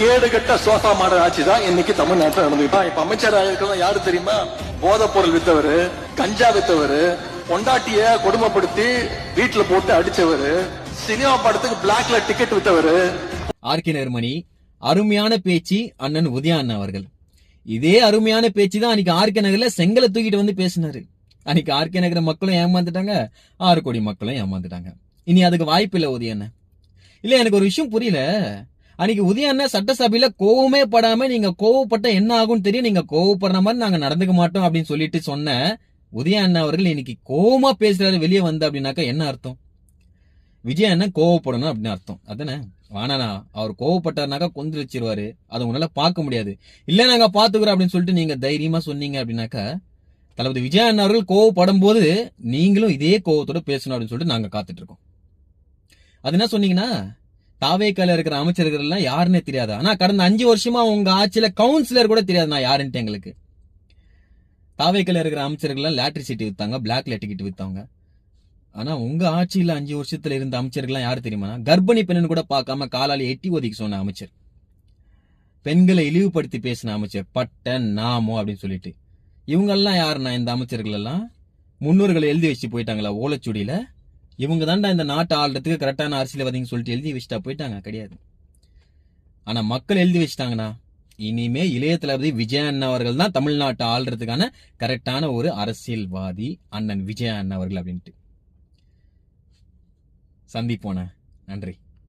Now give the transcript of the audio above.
கேடு கட்ட sofa model ஆட்சி தான் இன்னைக்கு தமிழ்நாட்டில் நடந்துகிட்டா. இப்ப அமைச்சராக இருக்கிறதா யாரு தெரியுமா? போதைப் பொருள் வித்தவரு, கஞ்சா வித்தவரு, பொண்டாட்டிய கொடுமைப்படுத்தி வீட்டுல போட்டு அடிச்சவரு, சினிமா படத்துக்கு பிளாக்ல டிக்கெட் வித்தவரு. ஆர்கே நகர்மணி அருமையான பேச்சு அண்ணன் உதயா அண்ணா அவர்கள். இதே அருமையான பேச்சு தான் அன்னைக்கு ஆர்கே நகர்ல செங்கலை தூக்கிட்டு வந்து பேசினாரு. அன்னைக்கு ஆர்கே நகர் மக்களும் ஏமாந்துட்டாங்க, 6 கோடி மக்களும் ஏமாந்துட்டாங்க. இனி அதுக்கு வாய்ப்பு இல்ல உதயா அண்ணன். இல்ல எனக்கு ஒரு விஷயம் புரியல. அன்னைக்கு உதயா அண்ணன் சட்டசபையில கோவமே படாம நீங்க கோவப்பட்ட என்ன ஆகும்னு தெரியும், நீங்க கோவப்படுற மாதிரி நாங்க நடந்துக்க மாட்டோம் அப்படின்னு சொல்லிட்டு சொன்ன உதயா அண்ணா அவர்கள் இன்னைக்கு கோவமா பேசுறாரு வெளியே வந்து அப்படின்னாக்கா என்ன அர்த்தம்? விஜய் அண்ணன் கோவப்படணும் அப்படின்னு அர்த்தம் அதானே? வானானா அவர் கோவப்பட்டாருனாக்கா கொந்தளிச்சிருவாரு, அதை உங்களால பார்க்க முடியாது. இல்ல நாங்க பாத்துக்கிறோம் அப்படின்னு சொல்லிட்டு நீங்க தைரியமா சொன்னீங்க அப்படின்னாக்கா தளபதி விஜய் அண்ணா அவர்கள் கோவப்படும் போது நீங்களும் இதே கோவத்தோட பேசணும் அப்படின்னு சொல்லிட்டு நாங்க காத்துட்டு இருக்கோம். அது என்ன சொன்னீங்கன்னா தாவேக்கால இருக்கிற அமைச்சர்கள் எல்லாம் யாருன்னே தெரியாது. ஆனா கடந்த 5 வருஷமா உங்க ஆட்சியில கவுன்சிலர் கூட தெரியாது நான் யாருன்ட்டு எங்களுக்கு. தாவேக்கால இருக்கிற அமைச்சர்கள் எல்லாம் லாட்டரி சீட்டு வித்தாங்க, பிளாக்ல டிக்கெட் வித்தாங்க. ஆனா உங்க ஆட்சியில 5 வருஷத்துல இருந்த அமைச்சர்கள் யாரு தெரியுமா? கர்ப்பிணி பெண்ணு கூட பார்க்காம காலால எட்டி ஒதுக்கி சொன்ன அமைச்சர், பெண்களை இழிவுபடுத்தி பேசின அமைச்சர், பட்ட நாமோ அப்படின்னு சொல்லிட்டு. இவங்க எல்லாம் யாருன்னா இந்த அமைச்சர்கள் எல்லாம் முன்னோர்களை எழுதி வச்சு போயிட்டாங்களா ஓலைச்சுடியில? இவங்க தான்டா இந்த நாட்டை ஆள்றதுக்கு கரெக்டான அரசியல்வாதின்னு சொல்லிட்டு எழுதி வச்சுட்டா போயிட்டாங்க? கிடையாது. ஆனா மக்கள் எழுதி வச்சுட்டாங்கன்னா இனிமே இளைய தளபதி விஜய் அண்ணா அவர்கள் தான் தமிழ்நாட்டை ஆள்றதுக்கான கரெக்டான ஒரு அரசியல்வாதி அண்ணன் விஜய் அண்ணா அவர்கள் அப்படின்ட்டு. சந்திப்போன. நன்றி.